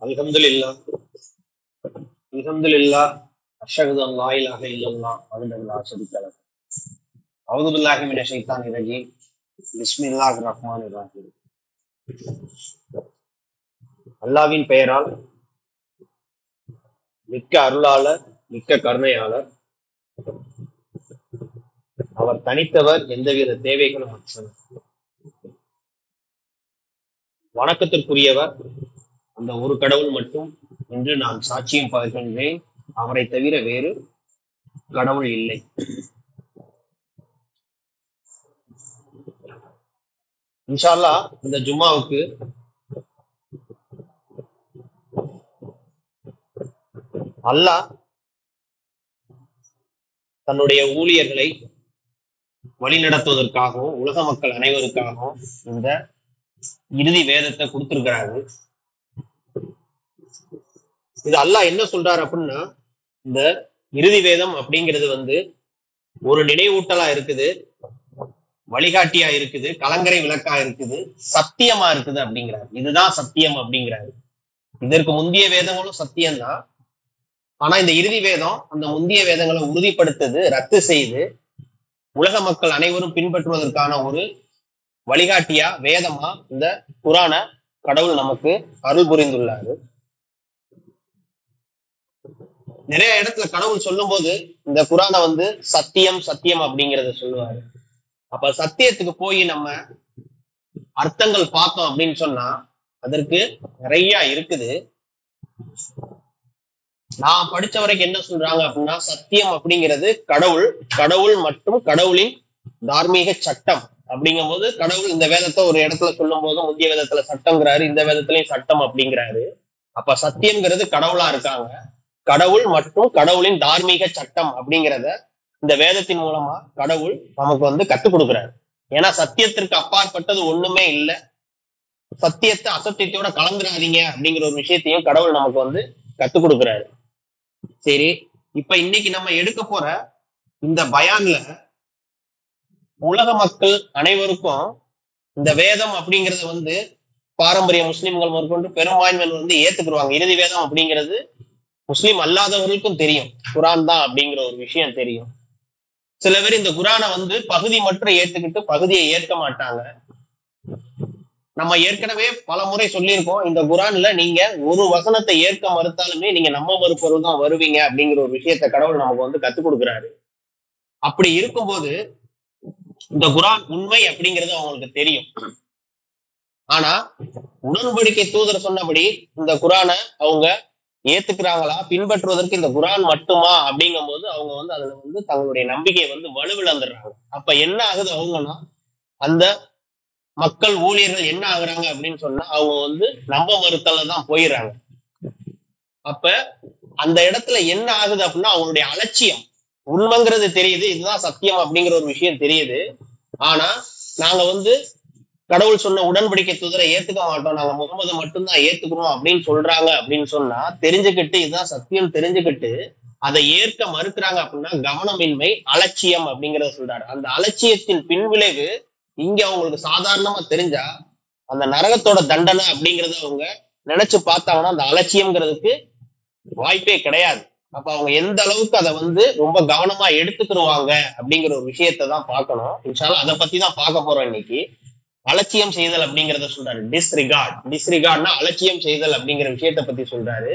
அல்ஹம்துலில்லாஹ் அல்ஹம்துலில்லாஹ் அஷ்ஹது அன் லா இலாஹ இல்லல்லாஹ் வஹ்தஹு லா ஷரீக லஹ் அஊது பில்லாஹி மினஷ் ஷைத்தானிர் ரஜீம் பிஸ்மில்லாஹிர் ரஹ்மானிர் ரஹீம். அல்லாஹ்வின் பெயரால் மிக்க அருளாளர் மிக்க கருணையாளர். அவர் தனித்தவர், எந்தவித தேவைகளும் அற்றவர். வணக்கத்திற்குரியவர் அந்த ஒரு கடவுள் மட்டும் என்று நான் சாட்சியம் பகிர்கின்றேன். அவரை தவிர வேறு கடவுள் இல்லை. இன்ஷா அல்லாஹ் இந்த ஜும்மாவுக்கு அல்லாஹ் தன்னுடைய ஊழியர்களை வழிநடத்துவதற்காகவும் உலக மக்கள் அனைவருக்காகவும் இந்த இறுதி வேதத்தை கொடுத்திருக்கிறாரு. இது அல்லாஹ் என்ன சொல்றாரு அப்படின்னா, இந்த இறுதி வேதம் அப்படிங்கிறது ஒரு நினைவூட்டலா இருக்குது, வழிகாட்டியா இருக்குது, கலங்கரை விளக்கா இருக்குது, சத்தியமா இருக்குது அப்படிங்கிறாரு. இதுதான் சத்தியம் அப்படிங்கிறாரு. இதற்கு முந்தைய வேதங்களும் சத்தியம்தான். ஆனா இந்த இறுதி வேதம் அந்த முந்தைய வேதங்களை உறுதிப்படுத்துது, ரத்து செய்து உலக மக்கள் அனைவரும் பின்பற்றுவதற்கான ஒரு வழிகாட்டியா வேதமா இந்த குரான கடவுள் நமக்கு அருள் புரிந்துள்ளாரு. நிறைய இடத்துல கடவுள் சொல்லும் போது இந்த குரானை சத்தியம் சத்தியம் அப்படிங்கிறத சொல்லுவாரு. அப்ப சத்தியத்துக்கு போய் நம்ம அர்த்தங்கள் பார்த்தோம் அப்படின்னு சொன்னா அதற்கு நிறைய இருக்குது. நான் படிச்ச வரைக்கும் என்ன சொல்றாங்க அப்படின்னா, சத்தியம் அப்படிங்கிறது கடவுள் மற்றும் கடவுளின் தார்மீக சட்டம். அப்படிங்கும் போது கடவுள் இந்த வேதத்தை ஒரு இடத்துல சொல்லும் போது முந்தைய வேதத்துல சட்டம்ங்கிறாரு, இந்த வேதத்திலையும் சட்டம் அப்படிங்கிறாரு. அப்ப சத்தியம்ங்கிறது கடவுளா இருக்காங்க. கடவுள் மற்றும் கடவுளின் தார்மீக சட்டம் அப்படிங்கிறத இந்த வேதத்தின் மூலமா கடவுள் நமக்கு கத்துக் கொடுக்குறாரு. ஏன்னா சத்தியத்திற்கு அப்பாற்பட்டது ஒண்ணுமே இல்லை. சத்தியத்தை அசத்தியத்தோட கலந்துடாதீங்க அப்படிங்கிற ஒரு விஷயத்தையும் கடவுள் நமக்கு கத்துக் கொடுக்குறாரு. சரி, இப்ப இன்னைக்கு நம்ம எடுக்க போற இந்த பயான்ல உலக மக்கள் அனைவருக்கும் இந்த வேதம் அப்படிங்கறது பாரம்பரிய முஸ்லிம்கள் முதற்கொண்டு பெரும்பான்மையினர் ஏத்துக்குருவாங்க. இறுதி வேதம் அப்படிங்கிறது முஸ்லிம் அல்லாதவர்களுக்கும் தெரியும், குரான் தான் அப்படிங்கிற ஒரு விஷயம் தெரியும். சில பேர் இந்த குரானை பகுதி மட்டும் ஏத்துக்கிட்டு பகுதியை ஏற்க மாட்டாங்க. நம்ம ஏற்கனவே பல முறை சொல்லியிருக்கோம், இந்த குரான்ல நீங்க ஒரு வசனத்தை ஏற்க மறுத்தாலுமே நீங்க நம்ம மறுப்பொருள் தான் வருவீங்க அப்படிங்கிற ஒரு விஷயத்த கடவுள் நமக்கு கத்துக் கொடுக்குறாரு. அப்படி இருக்கும்போது இந்த குரான் உண்மை அப்படிங்கிறது அவங்களுக்கு தெரியும். ஆனா உடன்படிக்கை தூதர் சொன்னபடி இந்த குரானை அவங்க ஏத்துக்கிறாங்களா, பின்பற்றுவதற்கு இந்த குரான் மட்டுமா அப்படிங்கும் போது அவங்க அதுல தங்களுடைய நம்பிக்கையை வலுவிழந்துடுறாங்க. அப்ப என்ன ஆகுது அவங்கன்னா, அந்த மக்கள் ஊழியர்கள் என்ன ஆகுறாங்க அப்படின்னு சொன்னா அவங்க நம்ப மறுத்தல தான் போயிடுறாங்க. அப்ப அந்த இடத்துல என்ன ஆகுது அப்படின்னா, அவங்களுடைய அலட்சியம், உண்மைங்கிறது தெரியுது, இதுதான் சத்தியம் அப்படிங்கிற ஒரு விஷயம் தெரியுது. ஆனா நாங்க கடவுள் சொன்ன உடன்படிக்கை தூதரை ஏத்துக்க மாட்டோம், நாங்க முகமது மட்டும்தான் ஏத்துக்கணும் அப்படின்னு சொல்றாங்க அப்படின்னு சொன்னா, தெரிஞ்சுக்கிட்டு இதுதான் சத்தியம் தெரிஞ்சுக்கிட்டு அதை ஏற்க மறுக்கிறாங்க அப்படின்னா கவனமின்மை, அலட்சியம் அப்படிங்கிறத சொல்றாரு. அந்த அலட்சியத்தின் பின்விளைவு இங்க அவங்களுக்கு சாதாரணமா தெரிஞ்சா அந்த நரகத்தோட தண்டனை அப்படிங்கறத அவங்க நினைச்சு பார்த்தாங்கன்னா அந்த அலட்சியம்ங்கிறதுக்கு வாய்ப்பே கிடையாது. அப்ப அவங்க எந்த அளவுக்கு அதை ரொம்ப கவனமா எடுத்துக்கிடுவாங்க அப்படிங்கிற ஒரு விஷயத்த தான் பார்க்கணும். இன்ஷா அல்லாஹ் அதை பத்தி தான் பார்க்க போறோம் இன்னைக்கு. அலட்சியம் செய்தல் அப்படிங்கிறத சொல்றாரு. டிஸ்ரிகார்ட்னா அலட்சியம் செய்தல் அப்படிங்கிற விஷயத்த பத்தி சொல்றாரு.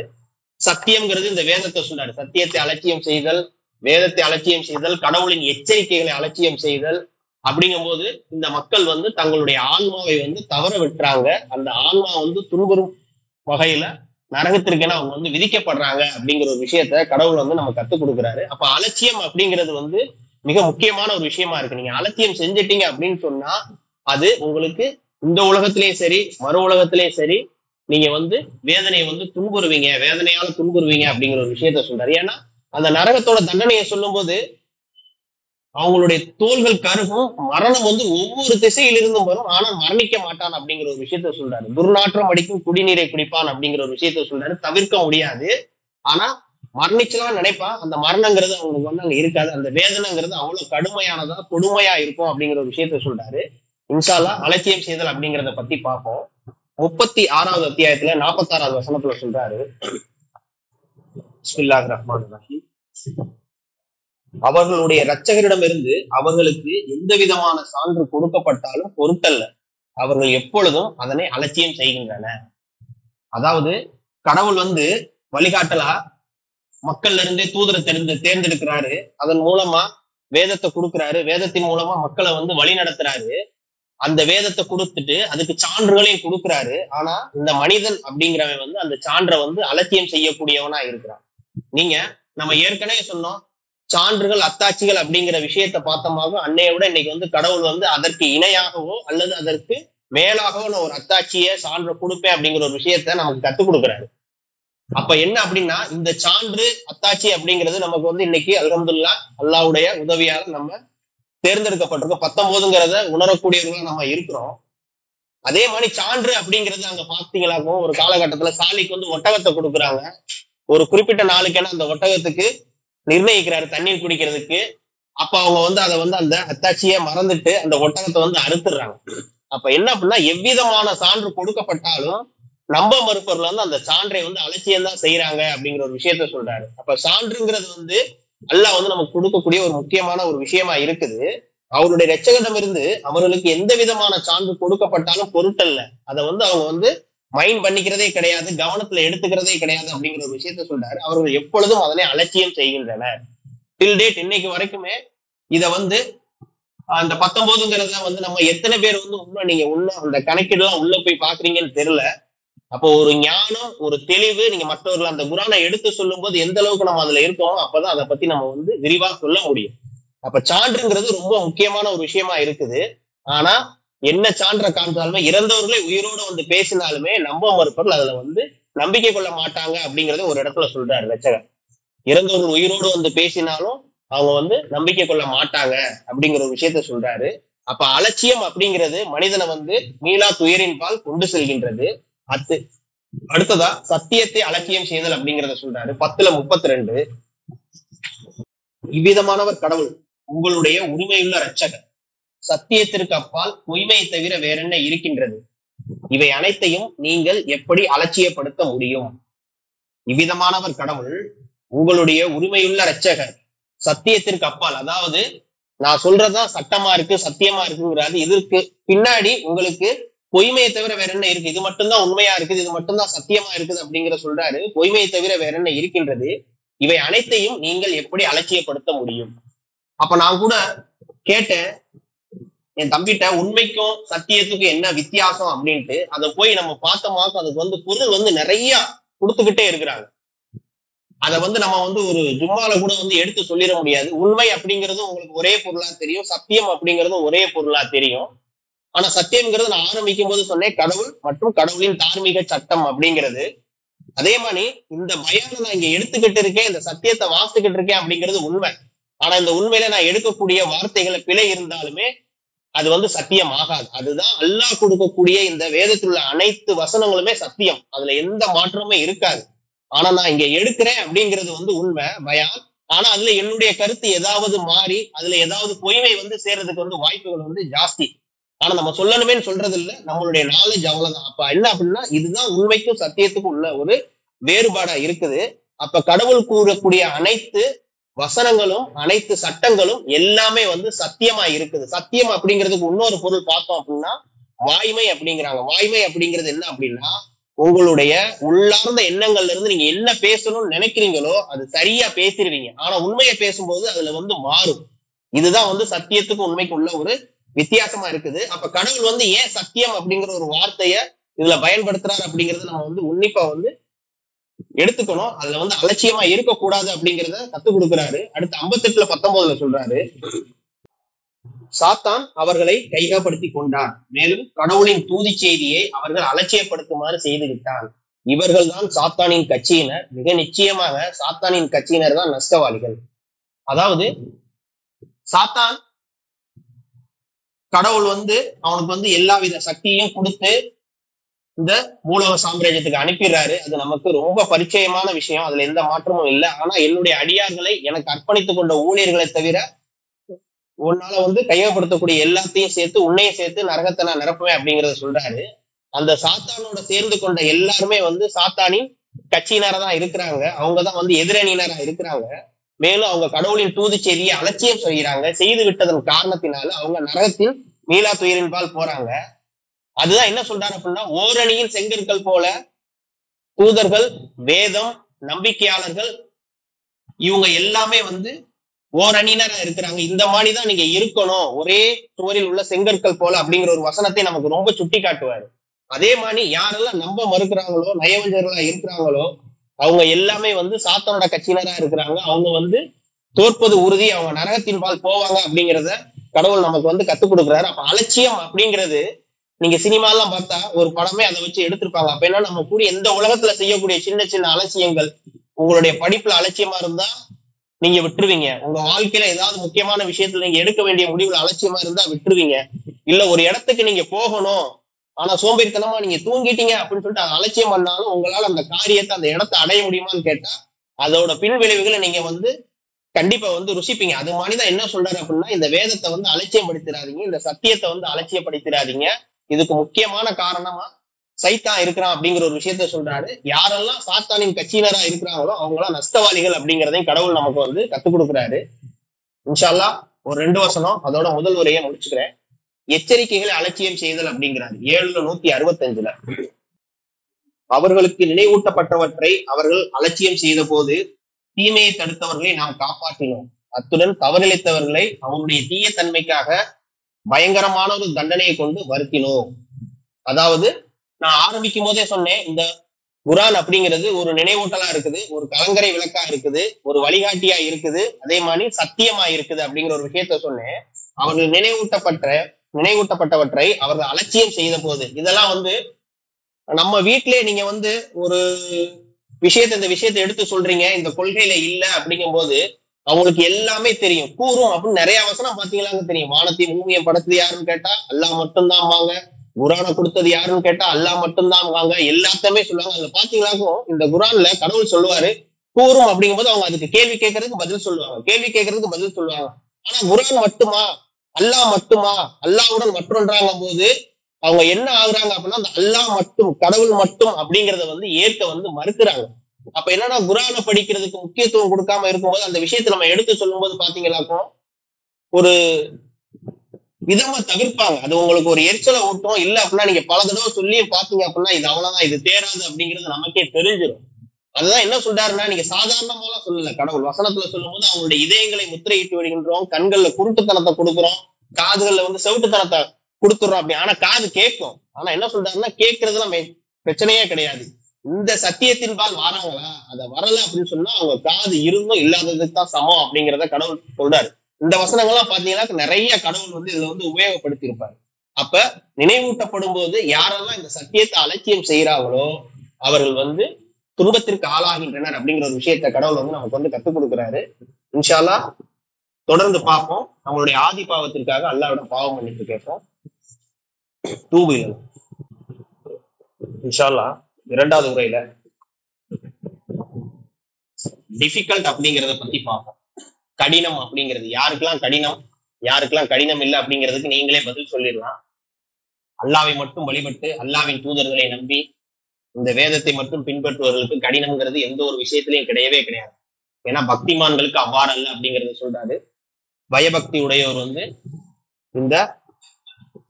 சத்தியம்ங்கிறது இந்த வேதத்தை சொல்றாரு. சத்தியத்தை அலட்சியம் செய்தல், வேதத்தை அலட்சியம் செய்தல், கடவுளின் எச்சரிக்கைகளை அலட்சியம் செய்தல். அப்படிங்கும் போது இந்த மக்கள் தங்களுடைய ஆன்மாவை தவற விட்டுறாங்க. அந்த ஆன்மா துன்புறும் வகையில நரகத்திற்கென அவங்க விதிக்கப்படுறாங்க அப்படிங்கிற ஒரு விஷயத்த கடவுள் நம்ம கத்துக் கொடுக்குறாரு. அப்ப அலட்சியம் அப்படிங்கிறது மிக முக்கியமான ஒரு விஷயமா இருக்கு. நீங்க அலட்சியம் செஞ்சிட்டீங்க அப்படின்னு சொன்னா அது உங்களுக்கு இந்த உலகத்திலேயும் சரி மறு உலகத்திலேயும் சரி நீங்க வேதனையை துன்புறுவீங்க, வேதனையால துன்புறுவீங்க அப்படிங்கிற ஒரு விஷயத்த சொல்றாரு. ஏன்னா அந்த நரகத்தோட தண்டனையை சொல்லும் போது அவங்களுடைய தோள்கள் கருகும், மரணம் ஒவ்வொரு திசையிலிருந்தும் வரும், ஆனால் மரணிக்க மாட்டான் அப்படிங்கிற ஒரு விஷயத்த சொல்றாரு. துர்நாற்றம் அடிக்கும் குடிநீரை குடிப்பான் அப்படிங்கிற ஒரு விஷயத்த சொல்றாரு. தவிர்க்க முடியாது, ஆனா மரணிச்சலாம் நினைப்பான். அந்த மரணங்கிறது அவங்களுக்கு அங்க இருக்காது. அந்த வேதனைங்கிறது அவ்வளவு கடுமையானதா கொடுமையா இருக்கும் அப்படிங்கிற ஒரு விஷயத்த சொல்றாரு. இன்ஷா அல்லாஹ் அலட்சியம் செய்தல் அப்படிங்கிறத பத்தி பார்ப்போம். 36வது அத்தியாயத்துல 46வது வசனத்துல சொல்றாரு, பிஸ்மில்லாஹிர் ரஹ்மானிர் ரஹீம், அவர்களுடைய இரட்சகரிடமிருந்து அவர்களுக்கு எந்த விதமான சான்று கொடுக்கப்பட்டாலும் பொருட்டல்ல, அவர்கள் எப்பொழுதும் அதனை அலட்சியம் செய்கின்றன. அதாவது கடவுள் வழிகாட்டலா மக்கள்ல இருந்தே தூதரை தேர்ந்தெடுக்கிறாரு, அதன் மூலமா வேதத்தை கொடுக்கிறாரு, வேதத்தின் மூலமா மக்களை வழி நடத்துறாரு, அந்த வேதத்தை கொடுத்துட்டு அதுக்கு சான்றுகளையும் கொடுக்கிறாரு. ஆனா இந்த மனிதன் அப்படிங்கிறவன் அந்த சான்றை அலட்சியம் செய்யக்கூடியவனா இருக்கிறான். நம்ம ஏற்கனவே சொன்னோம், சான்றுகள் அத்தாட்சிகள் அப்படிங்கிற விஷயத்த பார்த்தோமாக அன்னைய விட இன்னைக்கு கடவுள் அதற்கு இணையாகவோ அல்லது அதற்கு மேலாகவோ நான் ஒரு அத்தாட்சியை சான்று கொடுப்பேன் அப்படிங்கிற ஒரு விஷயத்த நமக்கு கத்துக் கொடுக்குறாரு. அப்ப என்ன அப்படின்னா, இந்த சான்று அத்தாட்சி அப்படிங்கிறது நமக்கு இன்னைக்கு அல்ஹம்துலில்லாஹ் அல்லாஹ்வுடைய உதவியால நம்ம தேர்ந்தெடுக்கப்பட்டிருக்கோம். 19ங்கிறத உணரக்கூடியவர்களா நம்ம இருக்கிறோம். அதே மாதிரி சான்று அப்படிங்கிறது அங்க பாத்தீங்களாக்கும் ஒரு காலகட்டத்துல சாலிக்கு ஒட்டகத்தை கொடுக்குறாங்க. ஒரு குறிப்பிட்ட நாளுக்கென அந்த ஒட்டகத்துக்கு நிர்ணயிக்கிறாரு தண்ணீர் குடிக்கிறதுக்கு. அப்ப அவங்க அதை அந்த அத்தாட்சியை மறந்துட்டு அந்த ஒட்டகத்தை அறுத்துடுறாங்க. அப்ப என்ன அப்படின்னா, எவ்விதமான சான்று கொடுக்கப்பட்டாலும் நம்ப மறுப்பவர்கள் அந்த சான்றை அலட்சியம் தான் செய்யறாங்க அப்படிங்கிற ஒரு விஷயத்த சொல்றாரு. அப்ப சான்றுங்கிறது அல்லாஹ் நமக்கு கொடுக்கக்கூடிய ஒரு முக்கியமான ஒரு விஷயமா இருக்குது. அவருடைய இரட்சகரிடமிருந்து அவர்களுக்கு எந்த விதமான சான்று கொடுக்கப்பட்டாலும் பொருட்டல்ல, அதை அவங்க மைண்ட் பண்ணிக்கிறதே கிடையாது, கவனத்துல எடுத்துக்கிறதே கிடையாது அப்படிங்கிற ஒரு விஷயத்த சொல்றாரு. அவர்கள் எப்பொழுதும் அதனை அலட்சியம் செய்கின்றனர். டில் டேட் இன்னைக்கு வரைக்குமே இத அந்த 19ங்கிறத நம்ம எத்தனை பேர் நீங்க அந்த கணக்கீடுலாம் உள்ள போய் பாக்குறீங்கன்னு தெரியல. அப்போ ஒரு ஞானம், ஒரு தெளிவு, நீங்க மற்றவர்கள் அந்த குரானை எடுத்து சொல்லும் போது எந்த அளவுக்கு நம்ம அதுல இருக்கோம், அப்பதான் அதை பத்தி நம்ம விரிவா சொல்ல முடியும். அப்ப சான்றுங்கிறது ரொம்ப முக்கியமான ஒரு விஷயமா இருக்குது. ஆனா என்ன சான்ற காமிச்சாலுமே, இறந்தவர்களே உயிரோடு பேசினாலுமே நம்ப மறுப்பவர்கள் அதுல நம்பிக்கை கொள்ள மாட்டாங்க அப்படிங்கறத ஒரு இடத்துல சொல்றாரு ரட்சகர். இறந்தவர்கள் உயிரோடு பேசினாலும் அவங்க நம்பிக்கை கொள்ள மாட்டாங்க அப்படிங்கிற ஒரு விஷயத்த சொல்றாரு. அப்ப அலட்சியம் அப்படிங்கிறது மனிதனை மீளா துயரின் பால் கொண்டு செல்கின்றது. அடுத்ததா சத்தியத்தை அலட்சியம் செய்தல் அப்படிங்கிறத சொல்றாரு. 10:32, இவ்விதமானவர் கடவுள் உங்களுடைய உரிமையுள்ள இரட்சகர், சத்தியத்திற்கு அப்பால் பொய்மையை தவிர வேறென்ன இருக்கின்றது, இவை அனைத்தையும் நீங்கள் எப்படி அலட்சியப்படுத்த முடியும்? இவ்விதமானவர் கடவுள் உங்களுடைய உரிமையுள்ள இரட்சகர், சத்தியத்திற்கு அப்பால், அதாவது நான் சொல்றதா சட்டமா இருக்கு, சத்தியமா இருக்குங்கிறாரு. இதற்கு பின்னாடி உங்களுக்கு பொய்மையை தவிர வேற என்ன இருக்கு, இது மட்டும்தான் உண்மையா இருக்குது, இது மட்டும்தான் சத்தியமா இருக்குது அப்படிங்கிற சொல்றாரு. பொய்மையை தவிர வேற என்ன இருக்கின்றது, இவை அனைத்தையும் நீங்கள் எப்படி அலட்சியப்படுத்த முடியும்? அப்ப நான் கூட கேட்டேன் என் தம்பிட்ட, உண்மைக்கும் சத்தியத்துக்கும் என்ன வித்தியாசம் அப்படின்ட்டு. அதை போய் நம்ம பார்த்தோமாக்கும் அதுக்கு பொருள் நிறைய கொடுத்துக்கிட்டே இருக்கிறாங்க. அதை நம்ம ஒரு ஜும்மால கூட எடுத்து சொல்லிட முடியாது. உண்மை அப்படிங்கிறதும் உங்களுக்கு ஒரே பொருளா தெரியும், சத்தியம் அப்படிங்கிறதும் ஒரே பொருளா தெரியும். ஆனா சத்தியம்ங்கிறது நான் ஆரம்பிக்கும் போது சொன்னேன், கடவுள் மற்றும் கடவுளின் தார்மீக சட்டம் அப்படிங்கிறது. அதே மாதிரி இந்த பயானை நான் இங்க எடுத்துக்கிட்டு இருக்கேன், இந்த சத்தியத்தை வாசித்துக்கிட்டு இருக்கேன் அப்படிங்கிறது உண்மை. ஆனா இந்த உண்மையில நான் எடுக்கக்கூடிய வார்த்தைகளை பிழை இருந்தாலுமே அது சத்தியம் ஆகாது. அதுதான் அல்லாஹ் கொடுக்கக்கூடிய இந்த வேதத்தில் உள்ள அனைத்து வசனங்களுமே சத்தியம், அதுல எந்த மாற்றமுமே இருக்காது. ஆனா நான் இங்க எடுக்கிறேன் அப்படிங்கிறது உண்மை பயான். ஆனா அதுல என்னுடைய கருத்து ஏதாவது மாறி அதுல ஏதாவது பொய்மை சேர்றதுக்கு வாய்ப்புகள் ஜாஸ்தி. ஆனா நம்ம சொல்லணுமேன்னு சொல்றது இல்ல, நம்மளுடைய நாலேஜ் அவ்வளவுதான். அப்ப என்ன அப்படின்னா, இதுதான் உண்மைக்கும் சத்தியத்துக்கும் உள்ள ஒரு வேறுபாடா இருக்குது. அப்ப கடவுள் கூறக்கூடிய அனைத்து வசனங்களும் அனைத்து சட்டங்களும் எல்லாமே சத்தியமா இருக்குது. சத்தியம் அப்படிங்கிறதுக்கு இன்னொரு பொருள் பார்த்தோம் அப்படின்னா வாய்மை அப்படிங்கிறாங்க. வாய்மை அப்படிங்கிறது என்ன அப்படின்னா, உங்களுடைய உள்ளார்ந்த எண்ணங்கள்ல இருந்து நீங்க என்ன பேசணும்னு நினைக்கிறீங்களோ அது சரியா பேசிடுவீங்க. ஆனா உண்மையை பேசும்போது அதுல மாறும். இதுதான் சத்தியத்துக்கும் உண்மைக்கு உள்ள ஒரு வித்தியாசமா இருக்குது. அப்ப கடவுள் ஏன் சத்தியம் அப்படிங்கிற ஒரு வார்த்தைய இதுல பயன்படுத்துறாரு அப்படிங்கறத நம்ம உன்னிப்பா எடுத்துக்கணும். அதுல அலட்சியமா இருக்கக்கூடாது அப்படிங்கிறத கத்துக் கொடுக்குறாரு. அடுத்து 58:19 சொல்றாரு, சாத்தான் அவர்களை கைகப்படுத்தி கொண்டான், மேலும் கடவுளின் தூதி செய்தியை அவர்கள் அலட்சியப்படுத்துமாறு செய்து விட்டான். இவர்கள் தான் சாத்தானின் கட்சியினர், மிக நிச்சயமாக சாத்தானின் கட்சியினர் தான் நஷ்டவாளிகள். அதாவது சாத்தான் கடவுள் அவனுக்கு எல்லாவித சக்தியையும் கொடுத்து இந்த மூலக சாம்ராஜ்யத்துக்கு அனுப்பிடுறாரு. அது நமக்கு ரொம்ப பரிச்சயமான விஷயம், அதுல எந்த மாற்றமும் இல்லை. ஆனா என்னுடைய அடியார்களை எனக்கு அர்ப்பணித்துக் கொண்ட ஊழியர்களை தவிர உன்னால கையகப்படுத்தக்கூடிய எல்லாத்தையும் சேர்த்து உன்னையும் சேர்த்து நரகத்தை நான் நிரப்புவேன் அப்படிங்கறத சொல்றாரு. அந்த சாத்தானோட சேர்ந்து கொண்ட எல்லாருமே வந்து சாத்தானின் கட்சியினரா தான் இருக்கிறாங்க. அவங்கதான் வந்து எதிரணியினரா இருக்கிறாங்க. மேலும் அவங்க கடவுளின் தூது செய்தியை அலட்சியம் செய்கிறாங்க. செய்து விட்டதன் காரணத்தினால அவங்க நரகத்தில் மீளா துயரின் பால் போறாங்க. அதுதான் என்ன சொல்றாரு அப்படின்னா, ஓரணியின் செங்கற்கள் போல தூதர்கள், வேதம், நம்பிக்கையாளர்கள் இவங்க எல்லாமே வந்து ஓரணியினரா இருக்கிறாங்க. இந்த மாதிரிதான் நீங்க இருக்கணும், ஒரே சுவரில் உள்ள செங்கற்கள் போல அப்படிங்கிற ஒரு வசனத்தை நமக்கு ரொம்ப சுட்டி காட்டுவாரு. அதே மாதிரி யாரெல்லாம் நம்ப மறுக்கிறாங்களோ, நயவஞ்சர்களா இருக்கிறாங்களோ, அவங்க எல்லாமே வந்து சாத்தானோட கட்சியினரா இருக்கிறாங்க. அவங்க வந்து தோற்பது உறுதி, அவங்க நரகத்தின் பால் போவாங்க அப்படிங்கிறத கடவுள் நமக்கு வந்து கத்துக் கொடுக்குறாரு. அப்ப அலட்சியம் அப்படிங்கிறது நீங்க சினிமாலாம் பார்த்தா ஒரு படமே அதை வச்சு எடுத்திருப்பாங்க. அப்ப என்ன, நம்ம கூட எந்த உலகத்துல செய்யக்கூடிய சின்ன சின்ன அலட்சியங்கள், உங்களுடைய படிப்புல அலட்சியமா இருந்தா நீங்க விட்டுருவீங்க. உங்க வாழ்க்கையில ஏதாவது முக்கியமான விஷயத்துல நீங்க எடுக்க வேண்டிய முடிவுல அலட்சியமா இருந்தா விட்டுருவீங்க. இல்ல ஒரு இடத்துக்கு நீங்க போகணும், ஆனா சோம்பேறித்தனமா நீங்க தூங்கிட்டீங்க அப்படின்னு சொல்லிட்டு அதை அலட்சியம் பண்ணாலும் உங்களால அந்த காரியத்தை, அந்த இடத்தை அடைய முடியுமான்னு கேட்டா அதோட பின் விளைவுகளை நீங்க வந்து கண்டிப்பா வந்து ருசிப்பீங்க. அது மாதிரிதான் என்ன சொல்றாரு அப்படின்னா, இந்த வேதத்தை வந்து அலட்சியப்படுத்திடாதீங்க, இந்த சத்தியத்தை வந்து அலட்சியப்படுத்திடாதீங்க. இதுக்கு முக்கியமான காரணமா சைத்தான் இருக்கிறான் அப்படிங்கிற ஒரு விஷயத்த சொல்றாரு. யாரெல்லாம் சாத்தானின் கட்சியினரா இருக்கிறாங்களோ அவங்களாம் நஷ்டவாளிகள் அப்படிங்கிறதையும் கடவுள் நமக்கு வந்து கத்துக் கொடுக்குறாரு. இன்ஷா அல்லாஹ் ஒரு 2 வசனம் அதோட முதல் உரையை முடிச்சுக்கிறேன். எச்சரிக்கைகளை அலட்சியம் செய்தல் அப்படிங்கிறாரு 765. அவர்களுக்கு நினைவூட்டப்பட்டவற்றை அவர்கள் அலட்சியம் செய்த போது தீமையை தடுத்தவர்களை நாம் காப்பாற்றினோம். அத்துடன் தவறிழைத்தவர்களை அவருடைய தீய தன்மைக்காக பயங்கரமான ஒரு தண்டனையை கொண்டு வருத்தினோம். அதாவது நான் ஆரம்பிக்கும் போதே சொன்னேன், இந்த குரான் அப்படிங்கிறது ஒரு நினைவூட்டலா இருக்குது, ஒரு கலங்கரை விளக்கா இருக்குது, ஒரு வழிகாட்டியா இருக்குது, அதே மாதிரி சத்தியமா இருக்குது அப்படிங்கிற ஒரு விஷயத்த சொன்னேன். அவர்கள் நினைவூட்டப்பட்டவற்றை அவர்கள் அலட்சியம் செய்த போது, இதெல்லாம் வந்து நம்ம வீட்டிலே நீங்க வந்து ஒரு இந்த விஷயத்தை எடுத்து சொல்றீங்க, இந்த கொள்கையில இல்ல அப்படிங்கும் போது அவங்களுக்கு எல்லாமே தெரியும். கூறும் அப்படின்னு நிறைய வசனம் பாத்தீங்களாங்க தெரியும். வானத்தையும் பூமியை படைத்தது யாருன்னு கேட்டா அல்லாஹ் மட்டும்தான் வாங்க, குரானை கொடுத்தது யாருன்னு கேட்டா அல்லாஹ் மட்டும்தான் வாங்க, எல்லாத்தையுமே சொல்லுவாங்க. அதுல பாத்தீங்களாக்கும் இந்த குரான்ல கடவுள் சொல்லுவாரு கூறும் அப்படிங்கும் போது அவங்க அதுக்கு கேள்வி கேட்கறதுக்கு பதில் சொல்லுவாங்க. ஆனா குரான் மட்டுமா, அல்லாஹ் மட்டுமா, அல்லாஹ்வுடன் மற்றொன்றாங்க போது அவங்க என்ன ஆகுறாங்க அப்படின்னா, அந்த அல்லாஹ் மட்டும், கடவுள் மட்டும் அப்படிங்கறத வந்து ஏற்க வந்து மறுக்கிறாங்க. அப்ப என்னன்னா, குரானை படிக்கிறதுக்கு முக்கியத்துவம் கொடுக்காம இருக்கும்போது அந்த விஷயத்தை நம்ம எடுத்து சொல்லும் போது பாத்தீங்கன்னாக்கும் ஒரு விதமா தவிர்ப்பாங்க. அது உங்களுக்கு ஒரு எரிச்சலை ஊட்டும். இல்ல அப்படின்னா நீங்க பல தடவை சொல்லி பாத்தீங்க அப்படின்னா இது அவ்வளவுதான், இது தேராது அப்படிங்கிறது நமக்கே தெரிஞ்சிடும். அதுதான் என்ன சொல்றாருன்னா, நீங்க சாதாரணமாலாம் சொல்லல, கடவுள் வசனத்துல சொல்லும் போது அவங்களுடைய இதயங்களை முத்திரையிட்டு விடுகின்றோம், கண்கள்ல குருட்டுத்தனத்தை கொடுக்குறோம், காதுகள்ல வந்து செவிட்டுத்தனத்தை கொடுத்துடுறோம் அப்படி. ஆனா காது கேட்கும். ஆனா என்ன சொல்றாருன்னா, கேட்கறதுல பிரச்சனையே கிடையாது. இந்த சத்தியத்தின் பால் வராங்களா, அதை வரல அப்படின்னு சொன்னா அவங்க காது இருந்தும் இல்லாததுக்கு தான் சமம் அப்படிங்கிறத கடவுள் சொல்றாரு. இந்த வசனங்கள்லாம் பாத்தீங்கன்னா நிறைய கடவுள் வந்து இதுல வந்து உபயோகப்படுத்தி இருப்பாரு. அப்ப நினைவூட்டப்படும் போது யாரெல்லாம் இந்த சத்தியத்தை அலட்சியம் செய்யறாங்களோ அவர்கள் வந்து துன்பத்திற்கு ஆளாகின்றனர் அப்படிங்கிற ஒரு விஷயத்த கடவுள் வந்து நமக்கு வந்து கத்துக் கொடுக்குறாரு. இன்ஷா அல்லாஹ் தொடர்ந்து பார்ப்போம். நம்மளுடைய ஆதி பாவத்திற்காக அல்லாஹ்விட பாவம் பண்ணிட்டு கேட்போம். தூபுகள் இன்ஷா அல்லாஹ் 2வது உரையில டிஃபிகல்ட் அப்படிங்கிறத பத்தி பார்ப்போம். கடினம் அப்படிங்கிறது யாருக்கெல்லாம் கடினம், யாருக்கெல்லாம் கடினம் இல்லை அப்படிங்கிறதுக்கு நீங்களே பதில் சொல்லிடலாம். அல்லாவை மட்டும் வழிபட்டு அல்லாவின் தூதர்களை நம்பி இந்த வேதத்தை மட்டும் பின்பற்றுவர்களுக்கு கடினம்ங்கிறது எந்த ஒரு விஷயத்திலையும் கிடையவே கிடையாது. ஏன்னா பக்திமான்களுக்கு அவ்வாறு அல்ல அப்படிங்கறத சொல்றாரு. பயபக்தி உடையவர் வந்து இந்த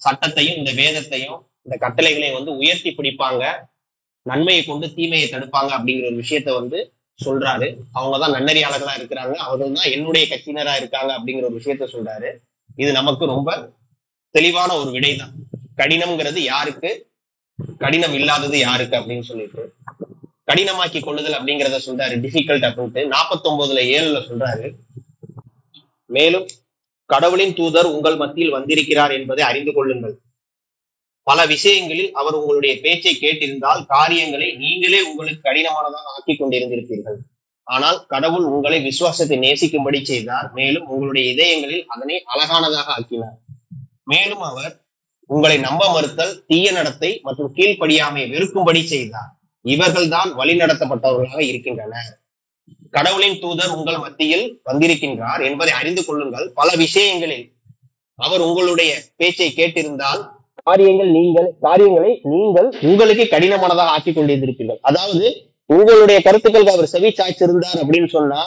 சட்டத்தையும் இந்த வேதத்தையும் இந்த கட்டளைகளையும் வந்து உயர்த்தி பிடிப்பாங்க, நன்மையை கொண்டு தீமையை தடுப்பாங்க அப்படிங்கிற ஒரு விஷயத்த வந்து சொல்றாரு. அவங்கதான் நன்னறியாளர்களா இருக்கிறாங்க, அவர்கள் தான் என்னுடைய கட்சியினரா இருக்காங்க அப்படிங்கிற ஒரு விஷயத்த சொல்றாரு. இது நமக்கு ரொம்ப தெளிவான ஒரு விடைதான். கடினம்ங்கிறது யாருக்கு, கடினம் இல்லாதது யாருக்கு அப்படின்னு சொல்லிட்டு கடினமாக்கி கொள்ளுதல் அப்படிங்கிறத சொல்றாரு, டிஃபிகல்ட் அப்படின்ட்டு. 49:7 சொல்றாரு, மேலும் கடவுளின் தூதர் உங்கள் மத்தியில் வந்திருக்கிறார் என்பதை அறிந்து கொள்ளுங்கள். பல விஷயங்களில் அவர் உங்களுடைய பேச்சை கேட்டிருந்தால் காரியங்களை நீங்களே உங்களுக்கு கடினமானதாக ஆக்கி கொண்டிருந்திருப்பீர்கள். ஆனால் கடவுள் உங்களை விசுவாசத்தை நேசிக்கும்படி செய்தார், மேலும் உங்களுடைய இதயங்களில் அதனை அழகானதாக ஆக்கினார். மேலும் அவர் உங்களை நம்ப மறுத்தல், தீய நடத்தை மற்றும் கீழ்ப்படியாமை வெறுக்கும்படி செய்தார். இவர்கள் தான் வழி நடத்தப்பட்டவர்களாக இருக்கின்றனர். கடவுளின் தூதர் உங்கள் மத்தியில் வந்திருக்கின்றார் என்பதை அறிந்து கொள்ளுங்கள். பல விஷயங்களில் அவர் உங்களுடைய பேச்சை கேட்டிருந்தால் காரியங்களை நீங்கள் உங்களுக்கு கடினமானதாக ஆக்கி கொண்டிருப்பீர்கள். அதாவது உங்களுடைய கருத்துக்களுக்கு அவர் செவி சாய்ச்சிருந்தார் அப்படின்னு சொன்னா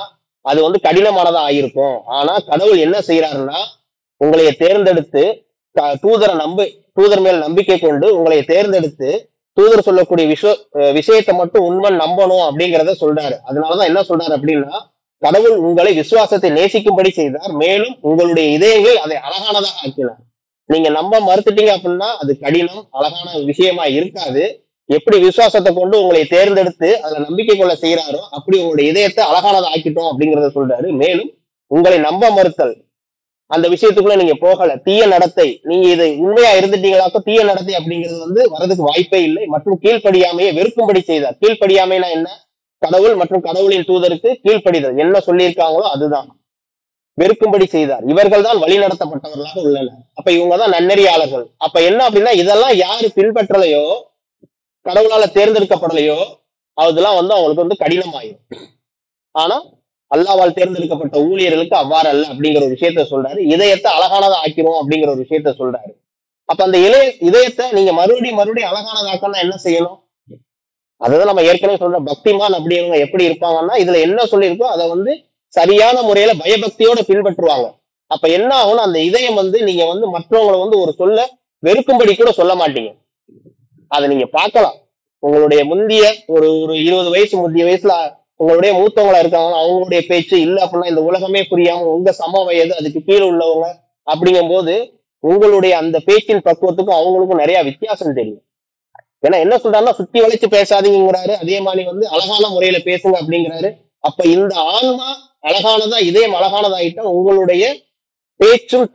அது வந்து கடினமானதா ஆயிருக்கும். ஆனா கடவுள் என்ன செய்யறாருன்னா உங்களைய தேர்ந்தெடுத்து தூதர் மேல் நம்பிக்கை கொண்டு உங்களை தேர்ந்தெடுத்து தூதர் சொல்லக்கூடிய விஷயத்தை மட்டும் உண்மை நம்பணும் அப்படிங்கிறத சொல்றாரு. அதனாலதான் என்ன சொல்றாரு அப்படின்னா கடவுள் உங்களை விசுவாசத்தை நேசிக்கும்படி செய்தார், மேலும் உங்களுடைய இதயங்கள் அதை அழகானதாக ஆக்கினார். நீங்க நம்ப மறுத்துட்டீங்க அப்படின்னா அது கடினம், அழகான விஷயமா இருக்காது. எப்படி விசுவாசத்தை கொண்டு உங்களை தேர்ந்தெடுத்து அதுல நம்பிக்கை கொள்ள செய்யறாரோ அப்படி உங்களுடைய இதயத்தை அழகானதை ஆக்கிட்டோம் அப்படிங்கறத சொல்றாரு. மேலும் உங்களை நம்ப மறுத்தல் அந்த விஷயத்துக்குள்ள நீங்க போகல, தீய நடத்தை, நீங்க இது உண்மையா இருந்துட்டீங்களாக்கோ தீய நடத்தை அப்படிங்கிறது வந்து வரதுக்கு வாய்ப்பே இல்லை. மற்றும் கீழ்ப்படியாமையை வெறுக்கும்படி செய்தார். கீழ்ப்படியாமைனா என்ன? கடவுள் மற்றும் கடவுளின் தூதருக்கு கீழ்ப்படிதல், என்ன சொல்லியிருக்காங்களோ அதுதான். வெறுக்கும்படி செய்தார். இவர்கள் தான் வழி நடத்தப்பட்டவர்களாக உள்ளனர். அப்ப இவங்கதான் நன்னெறியாளர்கள். அப்ப என்ன அப்படின்னா இதெல்லாம் யாரு பின்பற்றலையோ, கடவுளால தேர்ந்தெடுக்கப்படலையோ அதெல்லாம் வந்து அவங்களுக்கு வந்து கடினமாயும். ஆனா அல்லாவால் தேர்ந்தெடுக்கப்பட்ட ஊழியர்களுக்கு அவ்வாறு அல்ல அப்படிங்கிற ஒரு விஷயத்த சொல்றாரு. இதயத்தை அழகானதா ஆக்கிறோம் அப்படிங்கிற ஒரு விஷயத்த சொல்றாரு. அப்ப அந்த இதயத்தை நீங்க மறுபடியும் அழகானதாக்கன்னா என்ன செய்யணும்? அதான் நம்ம ஏற்கனவே சொல்ற பக்திமான் அப்படிங்கிறவங்க எப்படி இருப்பாங்கன்னா இதுல என்ன சொல்லியிருக்கோ அதை வந்து சரியான முறையில பயபக்தியோட பின்பற்றுவாங்க. அப்ப என்ன ஆகும்னா அந்த இதயம் வந்து நீங்க வந்து மற்றவங்களை வந்து ஒரு சொல்ல வெறுக்கும்படி கூட சொல்ல மாட்டீங்க. அதை நீங்க பார்க்கலாம். உங்களுடைய முந்திய ஒரு 20 வயசு முந்தைய வயசுல உங்களுடைய மூத்தவங்களா இருக்காங்க, அவங்களுடைய பேச்சு இல்ல அப்படின்னா இந்த உலகமே புரியாம உங்க சம வயது அதுக்கு கீழே உள்ளவங்க அப்படிங்கும் போது உங்களுடைய அந்த பேச்சின் பக்குவத்துக்கும் அவங்களுக்கும் நிறைய வித்தியாசம் தெரியும். ஏன்னா என்ன சொல்றாருன்னா சுத்தி வளைச்சு பேசாதீங்கிறாரு, அதே மாதிரி வந்து அழகான முறையில பேசுங்க அப்படிங்கிறாரு. அப்ப இந்த ஆன்மா அழகானதா, இதயம் அழகானதாயிட்டா உங்களுடைய பேச்சும்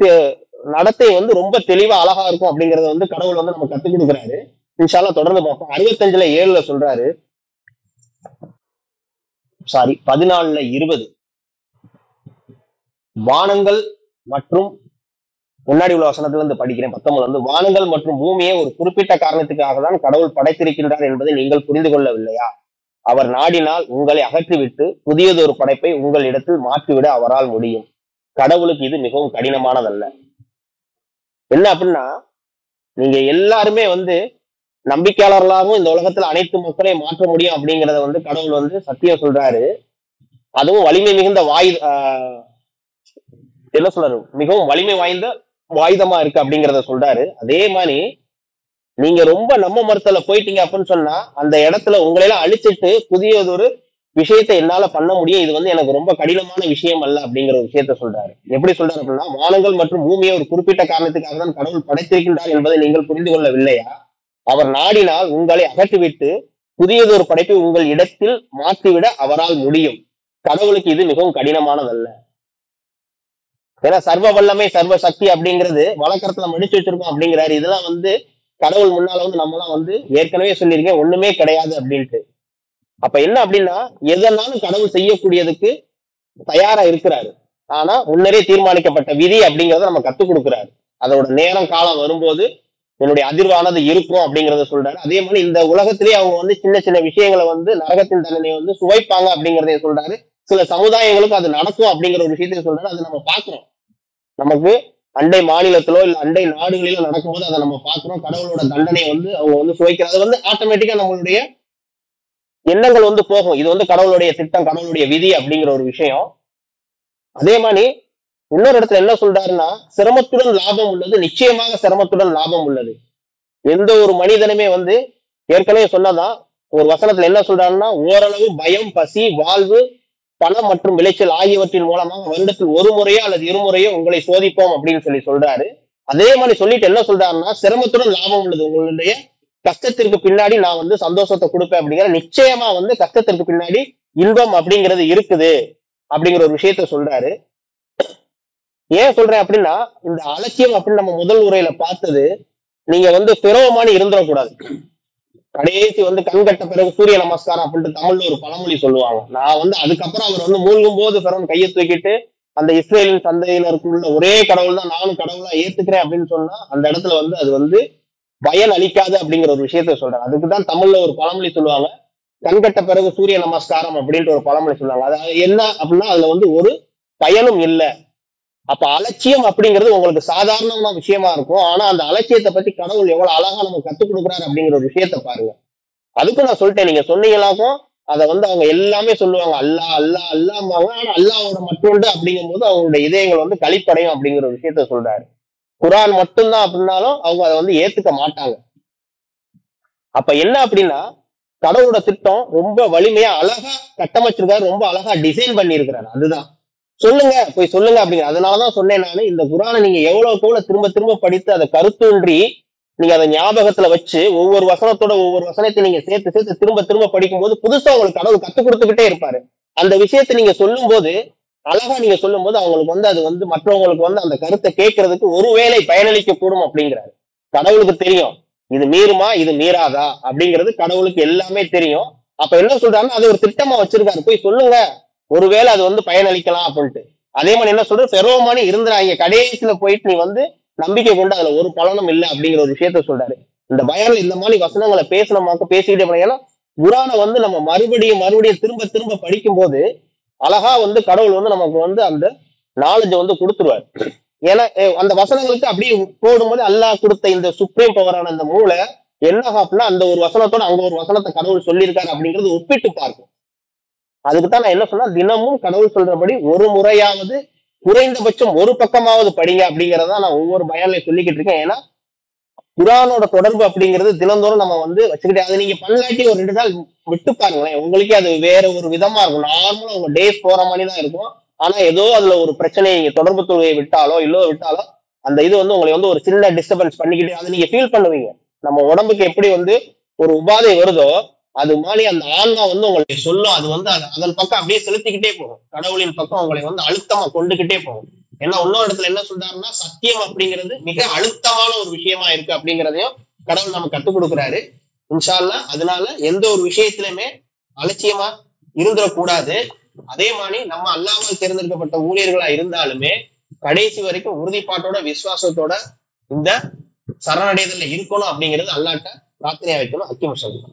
நடத்தை வந்து ரொம்ப தெளிவா அழகா இருக்கும் அப்படிங்கறத வந்து கடவுள் வந்து நம்ம கத்துக் கொடுக்குறாரு. இன்ஷால்லா தொடர்ந்து பார்ப்போம். 65:7 சொல்றாரு, 14:20 வானங்கள் மற்றும் முன்னாடி உள்ள வசனத்துல இருந்து படிக்கிறேன். 19 வந்து வானங்கள் மற்றும் பூமியை ஒரு குறிப்பிட்ட காரணத்துக்காக தான் கடவுள் படைத்திருக்கின்றார் என்பதை நீங்கள் புரிந்து கொள்ளவில்லையா? அவர் நாடினால் உங்களை அகற்றிவிட்டு புதியதொரு படைப்பை உங்கள் இடத்தில் மாற்றிவிட அவரால் முடியும். கடவுளுக்கு இது மிகவும் கடினமானதல்ல. என்ன அப்படின்னா நீங்க எல்லாருமே வந்து நம்பிக்கையாளர்களாகவும் இந்த உலகத்துல அனைத்து மக்களையும் மாற்ற முடியும் அப்படிங்கிறத வந்து கடவுள் வந்து சத்தியம் சொல்றாரு. அதுவும் வலிமை மிகுந்த என்ன சொல்றாரு, மிகவும் வலிமை வாய்ந்த வாயுதமா இருக்கு அப்படிங்கிறத சொல்றாரு. அதே மாதிரி நீங்க ரொம்ப நம்ம மறுத்தல போயிட்டீங்க அப்படின்னு சொன்னா அந்த இடத்துல உங்களையெல்லாம் அழிச்சிட்டு புதியதொரு விஷயத்த என்னால பண்ண முடியும், இது வந்து எனக்கு ரொம்ப கடினமான விஷயம் அல்ல அப்படிங்கிற ஒரு விஷயத்த சொல்றாரு. எப்படி சொல்றாரு அப்படின்னா வானங்கள் மற்றும் பூமியை ஒரு குறிப்பிட்ட காரணத்துக்காக தான் கடவுள் படைத்திருக்கின்றார் என்பதை நீங்கள் புரிந்து கொள்ளவில்லையா? அவர் நாடினால் உங்களை அகற்றிவிட்டு புதியதொரு படைப்பை உங்கள் இடத்தில் மாற்றிவிட அவரால் முடியும். கடவுளுக்கு இது மிகவும் கடினமானதல்ல. ஏன்னா சர்வ வல்லமை சர்வ சக்தி அப்படிங்கிறது வழக்கத்துல மடிச்சு வச்சிருக்கோம் அப்படிங்கிறாரு. இதெல்லாம் வந்து கடவுள் முன்னால வந்து நம்மளாம் வந்து ஏற்கனவே சொல்லியிருக்கேன் ஒண்ணுமே கிடையாது அப்படின்ட்டு. அப்ப என்ன அப்படின்னா எதனாலும் கடவுள் செய்யக்கூடியதுக்கு தயாரா இருக்கிறாரு. ஆனா முன்னரே தீர்மானிக்கப்பட்ட விதி அப்படிங்கிறத நம்ம கத்துக் கொடுக்குறாரு. அதோட நேரம் காலம் வரும்போது என்னுடைய அதிர்வானது இருக்கும் அப்படிங்கறத சொல்றாரு. அதே மாதிரி இந்த உலகத்திலேயே அவங்க வந்து சின்ன சின்ன விஷயங்களை வந்து நரகத்தின் தண்டனை வந்து சுவைப்பாங்க அப்படிங்கிறதையும் சொல்றாரு. சில சமுதாயங்களுக்கு அது நடக்கும் அப்படிங்கிற ஒரு விஷயத்தையும் சொல்றாரு. அது நம்ம பாக்குறோம். நமக்கு அண்டை மாநிலத்திலோ இல்ல அண்டை நாடுகளிலோ நடக்கும்போது அதை நம்ம பாக்குறோம். கடவுளோட தண்டனை வந்து அவங்க வந்து சுவைக்கிறது வந்து ஆட்டோமேட்டிக்கா நம்மளுடைய எண்ணங்கள் வந்து போகும். இது வந்து கடவுளுடைய திட்டம், கடவுளுடைய விதி அப்படிங்கிற ஒரு விஷயம். அதே மாதிரி இன்னொரு இடத்துல என்ன சொல்றாருன்னா சிரமத்துடன் லாபம் உள்ளது, நிச்சயமாக சிரமத்துடன் லாபம் உள்ளது. எந்த ஒரு மனிதனுமே வந்து ஏற்கனவே சொன்னதான் ஒரு வசனத்துல என்ன சொல்றாருன்னா ஓரளவு பயம், பசி, வாழ்வு, பணம் மற்றும் விளைச்சல் ஆகியவற்றின் மூலமாக வருடத்தில் ஒரு முறையோ அல்லது இருமுறையோ உங்களை சோதிப்போம் அப்படின்னு சொல்றாரு. அதே மாதிரி சொல்லிட்டு என்ன சொல்றாருன்னா சிரமத்துடன் லாபம் உள்ளது, உங்களுடைய கஷ்டத்திற்கு பின்னாடி நான் வந்து சந்தோஷத்தை கொடுப்பேன் அப்படிங்கிற நிச்சயமா வந்து கஷ்டத்திற்கு பின்னாடி இன்பம் அப்படிங்கிறது இருக்குது அப்படிங்கிற ஒரு விஷயத்த சொல்றாரு. ஏன் சொல்றேன் அப்படின்னா இந்த அலட்சியம் அப்படின்னு நம்ம முதல் உரையில பார்த்தது நீங்க வந்து பிறவமானி இருந்துடக்கூடாது. கடைசி வந்து கண்கட்ட பிறகு சூரிய நமஸ்காரம் அப்படின்ட்டு தமிழ்ல ஒரு பழமொழி சொல்லுவாங்க. நான் வந்து அதுக்கப்புறம் அவர் வந்து மூழ்கும் போது பிறவன் கையை தூக்கிட்டு அந்த இஸ்ரேலின் சந்தையினருக்குள்ள ஒரே கடவுள் தான் நானும் கடவுளா ஏத்துக்கிறேன் அப்படின்னு சொன்னா அந்த இடத்துல வந்து அது வந்து பயன் அளிக்காது அப்படிங்கிற ஒரு விஷயத்த சொல்றாங்க. அதுக்குதான் தமிழ்ல ஒரு பழமொழி சொல்லுவாங்க, கண்கட்ட பிறகு சூரிய நமஸ்காரம் அப்படின்ட்டு ஒரு பழமொழி சொல்லுவாங்க. அது என்ன அப்படின்னா அதுல வந்து ஒரு பயனும் இல்லை. அப்ப அலட்சியம் அப்படிங்கிறது உங்களுக்கு சாதாரணமான விஷயமா இருக்கும். ஆனா அந்த அலட்சியத்தை பத்தி கடவுள் எவ்வளவு அழகா நம்ம கத்துக் கொடுக்குறாரு அப்படிங்கிற ஒரு விஷயத்த பாருங்க. அதுக்கும் நான் சொல்லிட்டேன், நீங்க சொன்னீங்களாக்கும் அதை அவங்க எல்லாமே சொல்லுவாங்க, அல்லா அல்லா அல்லாம்பாங்க. ஆனா அல்லாவோட மற்றொண்டு அப்படிங்கும் போது அவங்களுடைய இதயங்கள் களிப்படையும் அப்படிங்கிற ஒரு விஷயத்த சொல்றாரு. குரான் மட்டும்தான் அப்படின்னாலும் அவங்க அதை ஏத்துக்க மாட்டாங்க. அப்ப என்ன அப்படின்னா, கடவுளோட திட்டம் ரொம்ப வலிமையா அழகா கட்டமைச்சிருக்காரு, ரொம்ப அழகா டிசைன் பண்ணி இருக்கிறாரு. அதுதான் சொல்லுங்க, போய் சொல்லுங்க அப்படிங்கிற. அதனாலதான் சொன்னேன் நானு, இந்த குரானை நீங்க எவ்வளவுக்கு எவ்வளவு திரும்ப திரும்ப படித்து அதை கருத்தூன்றி நீங்க அதை ஞாபகத்துல வச்சு ஒவ்வொரு வசனத்தோட ஒவ்வொரு வசனத்தை நீங்க சேர்த்து சேர்த்து திரும்ப திரும்ப படிக்கும் போது புதுசா உங்களுக்கு கடவுள் கத்துக் கொடுத்துக்கிட்டே இருப்பாரு. அந்த விஷயத்தை நீங்க சொல்லும் போது, அழகா நீங்க சொல்லும் போது அவங்களுக்கு அது மற்றவங்களுக்கு அந்த கருத்தை கேட்கறதுக்கு ஒருவேளை பயனளிக்க கூடும் அப்படிங்கிறாரு. கடவுளுக்கு தெரியும் இது மீறுமா இது மீறாதா அப்படிங்கிறது, கடவுளுக்கு எல்லாமே தெரியும். அப்ப என்ன சொல்றாருன்னா, அது ஒரு திட்டமா வச்சிருக்காரு, போய் சொல்லுங்க, ஒருவேளை அது பயனளிக்கலாம் அப்படின்ட்டு. அதே மாதிரி என்ன சொல்ற, ஃபெரோமானி இருந்தாங்க, கடைசியில போயிட்டு நீ நம்பிக்கை கொண்டு அதுல ஒரு பலனும் இல்லை அப்படிங்கிற ஒரு விஷயத்த சொல்றாரு. இந்த பயான்ல இந்த மாதிரி வசனங்களை பேசிக்கிட்டே போனோம். ஏன்னா குரானை நம்ம மறுபடியும் மறுபடியும் திரும்ப திரும்ப படிக்கும் போது அழகா கடவுள் நமக்கு அந்த நாலேஜை கொடுத்துருவாரு. ஏன்னா அந்த வசனங்களுக்கு அப்படியே போடும்போது அல்லாஹ் கொடுத்த இந்த சுப்ரீம் பவரான இந்த மூளை என்ன அப்படின்னா, அந்த ஒரு வசனத்தோட அங்க ஒரு வசனத்தை கடவுள் சொல்லியிருக்காரு அப்படிங்கிறது ஒப்பிட்டு பார்க்கும். அதுக்குதான் நான் என்ன சொன்னா, தினமும் கடவுள் சொல்றபடி ஒரு முறையாவது குறைந்தபட்சம் ஒரு பக்கமாவது படிங்க அப்படிங்கறத நான் ஒவ்வொரு பயான்லையும் சொல்லிக்கிட்டு இருக்கேன். ஏன்னா குரானோட தொடர்பு அப்படிங்கிறது தினந்தோறும் நம்ம வச்சுக்கிட்டே, அதை நீங்க பண்ணலாட்டி ஒரு 2 நாள் விட்டு பாருங்களேன், உங்களுக்கே அது வேற ஒரு விதமா இருக்கும். நார்மலா உங்க டேஸ் போற மாதிரி தான் இருக்கும். ஆனா ஏதோ அதுல ஒரு பிரச்சனையை நீங்க தொடர்பு தொழுகையை விட்டாலோ விட்டாலோ அந்த இது உங்களை ஒரு சின்ன டிஸ்டர்பன்ஸ் பண்ணிக்கிட்டு அதை நீங்க ஃபீல் பண்ணுவீங்க. நம்ம உடம்புக்கு எப்படி ஒரு உபாதை வருதோ அது மாதிரி அந்த ஆன்மா உங்களுக்கு சொல்லும். அது அதன் பக்கம் அப்படியே செலுத்திக்கிட்டே போகும். கடவுளின் பக்கம் உங்களை அழுத்தமா கொண்டுகிட்டே போகும். ஏன்னா இன்னொரு இடத்துல என்ன சொல்றாருன்னா, சத்தியம் அப்படிங்கிறது மிக அழுத்தமான ஒரு விஷயமா இருக்கு அப்படிங்கிறதையும் கடவுள் நம்ம கத்துக் கொடுக்குறாரு. இன்ஷா அல்லாஹ் அதனால எந்த ஒரு விஷயத்திலுமே அலட்சியமா இருந்துடக்கூடாது. அதே மாதிரி நம்ம அல்லாமல் தேர்ந்தெடுக்கப்பட்ட ஊழியர்களா இருந்தாலுமே கடைசி வரைக்கும் உறுதிப்பாட்டோட விசுவாசத்தோட இந்த சரணடைதல்ல இருக்கணும் அப்படிங்கிறது அல்லாட்ட பிரார்த்தனையா வைக்கணும். அக்கியம் சொல்லுங்க.